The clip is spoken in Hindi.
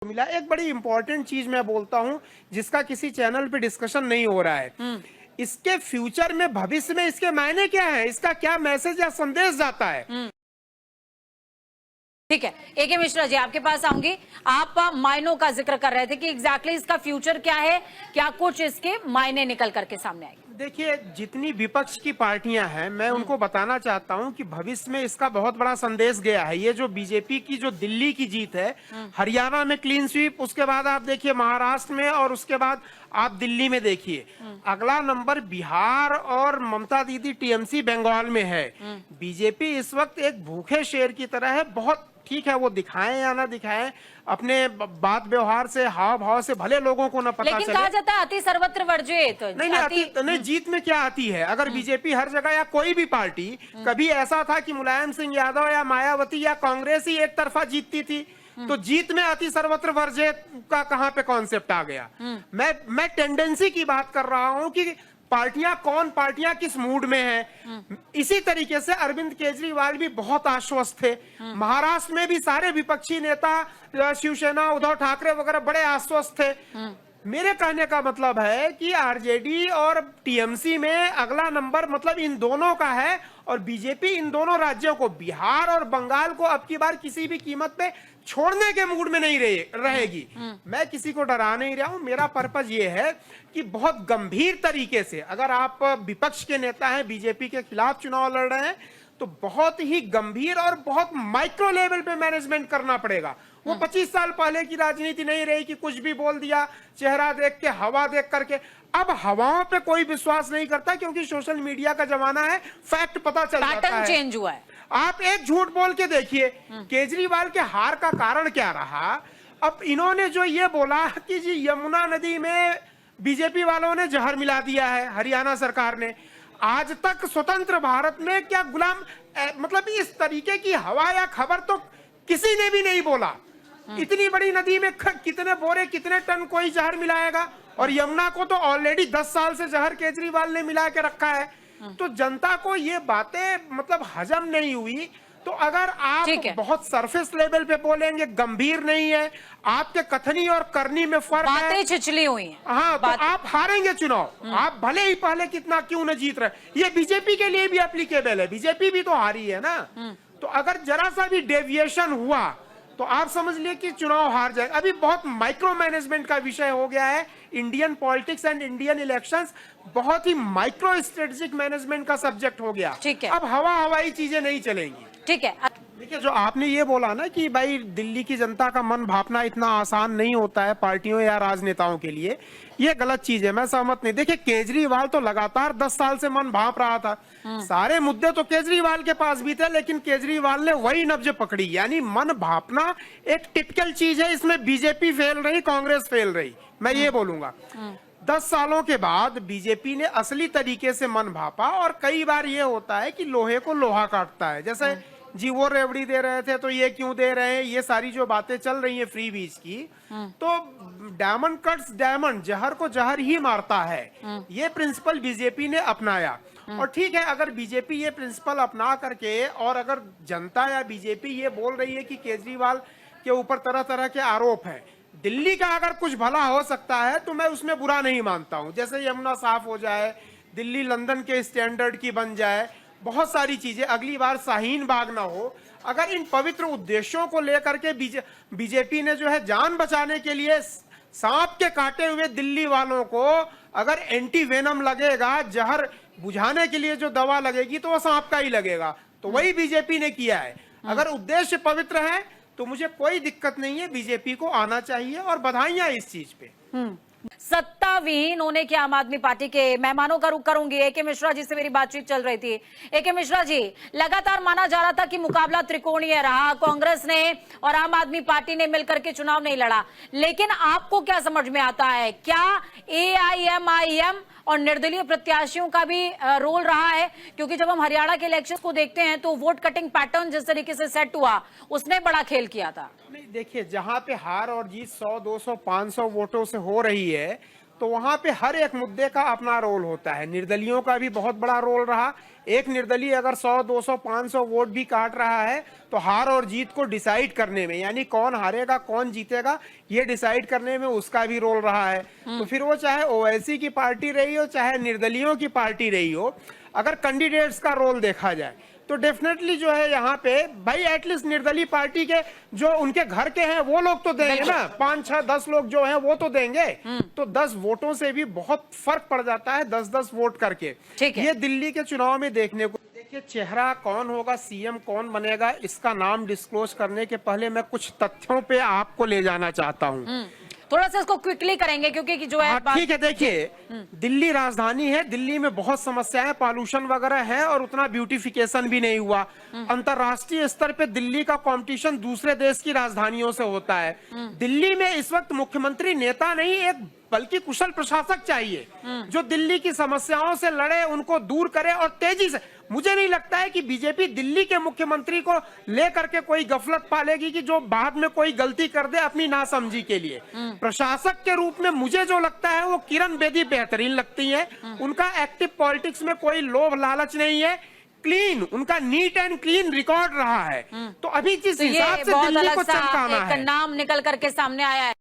मिला। एक बड़ी इंपॉर्टेंट चीज मैं बोलता हूं जिसका किसी चैनल पे डिस्कशन नहीं हो रहा है। इसके फ्यूचर में, भविष्य में इसके मायने क्या है, इसका क्या मैसेज या संदेश जाता है। ठीक है, एके मिश्रा जी आपके पास आऊंगी। आप मायनों का जिक्र कर रहे थे कि एग्जैक्टली इसका फ्यूचर क्या है, क्या कुछ इसके मायने निकल करके सामने आएंगे? देखिए, जितनी विपक्ष की पार्टियां हैं, मैं उनको बताना चाहता हूं कि भविष्य में इसका बहुत बड़ा संदेश गया है। ये जो बीजेपी की जो दिल्ली की जीत है, हरियाणा में क्लीन स्वीप, उसके बाद आप देखिए महाराष्ट्र में, और उसके बाद आप दिल्ली में देखिए। अगला नंबर बिहार और ममता दीदी टीएमसी बंगाल में है। बीजेपी इस वक्त एक भूखे शेर की तरह है। बहुत ठीक है, वो दिखाएं या ना दिखाएं, अपने बात व्यवहार से, हाव भाव से भले लोगों को ना पता लेकिन चले। कहा जाता है अति सर्वत्र वर्जित। नहीं, जीत में क्या आती है? अगर बीजेपी हर जगह या कोई भी पार्टी, कभी ऐसा था कि मुलायम सिंह यादव या मायावती या कांग्रेस ही एक तरफा जीतती थी, तो जीत में अति सर्वत्र वर्जित का कहां पे कॉन्सेप्ट आ गया? मैं टेंडेंसी की बात कर रहा हूं कि पार्टियां किस मूड में हैं। इसी तरीके से अरविंद केजरीवाल भी बहुत आश्वस्त थे। महाराष्ट्र में भी सारे विपक्षी नेता, शिवसेना, उद्धव ठाकरे वगैरह बड़े आश्वस्त थे। मेरे कहने का मतलब है कि आरजेडी और टीएमसी में अगला नंबर मतलब इन दोनों का है, और बीजेपी इन दोनों राज्यों को, बिहार और बंगाल को, अब की बार किसी भी कीमत पे छोड़ने के मूड में नहीं रहेगी। मैं किसी को डरा नहीं रहा हूं। मेरा पर्पज ये है कि बहुत गंभीर तरीके से, अगर आप विपक्ष के नेता हैं, बीजेपी के खिलाफ चुनाव लड़ रहे हैं, तो बहुत ही गंभीर और बहुत माइक्रो लेवल पे मैनेजमेंट करना पड़ेगा। वो 25 साल पहले की राजनीति नहीं रही कि कुछ भी बोल दिया, चेहरा देख के, हवा देख करके। अब हवाओं पे कोई विश्वास नहीं करता, क्योंकि सोशल मीडिया का जमाना है, फैक्ट पता चल जाता है, पैटर्न चेंज हुआ है। आप एक झूठ बोल के देखिए केजरीवाल के हार का कारण क्या रहा। अब इन्होंने जो ये बोला कि जी यमुना नदी में बीजेपी वालों ने जहर मिला दिया है, हरियाणा सरकार ने, आज तक स्वतंत्र भारत में क्या गुलाम, मतलब इस तरीके की हवा या खबर तो किसी ने भी नहीं बोला। इतनी बड़ी नदी में कितने बोरे, कितने टन कोई जहर मिलाएगा? और यमुना को तो ऑलरेडी 10 साल से जहर केजरीवाल ने मिला के रखा है। तो जनता को ये बातें मतलब हजम नहीं हुई। तो अगर आप बहुत सरफेस लेवल पे बोलेंगे, गंभीर नहीं है, आपके कथनी और करनी में फर्क है, बातें छिछली हुई हैं। हाँ, तो आप हारेंगे चुनाव। आप भले ही पहले कितना क्यों न जीत रहे। ये बीजेपी के लिए भी एप्लीकेबल है, बीजेपी भी तो हारी है ना। तो अगर जरा सा भी डेविएशन हुआ तो आप समझ लिए कि चुनाव हार जाएगा। अभी बहुत माइक्रो मैनेजमेंट का विषय हो गया है। Indian politics and Indian elections बहुत ही माइक्रो स्ट्रेटेजिक मैनेजमेंट का सब्जेक्ट हो गया। ठीक है, अब हवाई चीजें नहीं चलेंगी। ठीक है, देखिए, जो आपने ये बोला ना कि भाई दिल्ली की जनता का मन भापना इतना आसान नहीं होता है पार्टियों या राजनेताओं के लिए, ये गलत चीज है, मैं सहमत नहीं। देखिए, केजरीवाल तो लगातार 10 साल से मन भाप रहा था। सारे मुद्दे तो केजरीवाल के पास भी थे, लेकिन केजरीवाल ने वही नब्ज पकड़ी। यानी मन भापना एक टिपिकल चीज है, इसमें बीजेपी फेल रही, कांग्रेस फेल रही, मैं ये बोलूंगा। 10 सालों के बाद बीजेपी ने असली तरीके से मन भापा। और कई बार ये होता है कि लोहे को लोहा काटता है। जैसे जी वो रेवड़ी दे रहे थे तो ये क्यों दे रहे हैं, ये सारी जो बातें चल रही है फ्री बीज की, तो डायमंड कट्स डायमंड, जहर को जहर ही मारता है। ये प्रिंसिपल बीजेपी ने अपनाया। और ठीक है, अगर बीजेपी ये प्रिंसिपल अपना करके, और अगर जनता या बीजेपी ये बोल रही है कि केजरीवाल के ऊपर तरह तरह के आरोप हैं, दिल्ली का अगर कुछ भला हो सकता है तो मैं उसमें बुरा नहीं मानता हूं। जैसे यमुना साफ हो जाए, दिल्ली लंदन के स्टैंडर्ड की बन जाए, बहुत सारी चीजें, अगली बार शाहीन बाग ना हो। अगर इन पवित्र उद्देश्यों को लेकर के बीजेपी ने जो है जान बचाने के लिए सांप के काटे हुए दिल्ली वालों को अगर एंटी वेनम लगेगा, जहर बुझाने के लिए जो दवा लगेगी, तो वो सांप का ही लगेगा। तो वही बीजेपी ने किया है। अगर उद्देश्य पवित्र है तो मुझे कोई दिक्कत नहीं है, बीजेपी को आना चाहिए, और बधाइयां इस चीज पे। सत्ता विहीन होने की आम आदमी पार्टी के मेहमानों का रुख करूंगी। एके मिश्रा जी से मेरी बातचीत चल रही थी। एके मिश्रा जी, लगातार माना जा रहा था कि मुकाबला त्रिकोणीय रहा, कांग्रेस ने और आम आदमी पार्टी ने मिलकर के चुनाव नहीं लड़ा, लेकिन आपको क्या समझ में आता है, क्या एआईएमआईएम और निर्दलीय प्रत्याशियों का भी रोल रहा है? क्योंकि जब हम हरियाणा के इलेक्शन को देखते हैं तो वोट कटिंग पैटर्न जिस तरीके से सेट हुआ, उसने बड़ा खेल किया था। नहीं, देखिए, जहां पे हार और जीत 100, 200, 500 वोटों से हो रही है, तो वहां पे हर एक मुद्दे का अपना रोल होता है। निर्दलियों का भी बहुत बड़ा रोल रहा। एक निर्दलीय अगर 100, 200, 500 वोट भी काट रहा है तो हार और जीत को डिसाइड करने में, यानी कौन हारेगा कौन जीतेगा, ये डिसाइड करने में उसका भी रोल रहा है। तो फिर वो चाहे ओवैसी की पार्टी रही हो चाहे निर्दलियों की पार्टी रही हो, अगर कैंडिडेट्स का रोल देखा जाए तो डेफिनेटली जो है यहाँ पे भाई एटलीस्ट निर्दलीय पार्टी के जो उनके घर के हैं वो लोग तो देंगे ना, 5, 6, 10 लोग जो हैं वो तो देंगे। तो 10 वोटों से भी बहुत फर्क पड़ जाता है, 10-10 वोट करके। ठीक है। ये दिल्ली के चुनाव में देखने को, देखिए चेहरा कौन होगा, सीएम कौन बनेगा, इसका नाम डिस्क्लोज करने के पहले मैं कुछ तथ्यों पे आपको ले जाना चाहता हूँ। थोड़ा सा इसको क्विकली करेंगे क्योंकि कि जो है ठीक है। देखिए दिल्ली राजधानी है, दिल्ली में बहुत समस्याएं, पॉल्यूशन वगैरह है और उतना ब्यूटिफिकेशन भी नहीं हुआ। अंतरराष्ट्रीय स्तर पे दिल्ली का कंपटीशन दूसरे देश की राजधानियों से होता है। दिल्ली में इस वक्त मुख्यमंत्री नेता नहीं, एक बल्कि कुशल प्रशासक चाहिए जो दिल्ली की समस्याओं से लड़े, उनको दूर करे और तेजी से। मुझे नहीं लगता है कि बीजेपी दिल्ली के मुख्यमंत्री को लेकर के कोई गफलत पालेगी कि जो बाद में कोई गलती कर दे अपनी नासमझी के लिए। प्रशासक के रूप में मुझे जो लगता है वो किरण बेदी बेहतरीन लगती हैं। उनका एक्टिव पॉलिटिक्स में कोई लोभ लालच नहीं है, क्लीन, उनका नीट एंड क्लीन रिकॉर्ड रहा है। तो अभी जिस हिसाब से दिल्ली को चमकाना है, नाम निकल करके सामने आया है।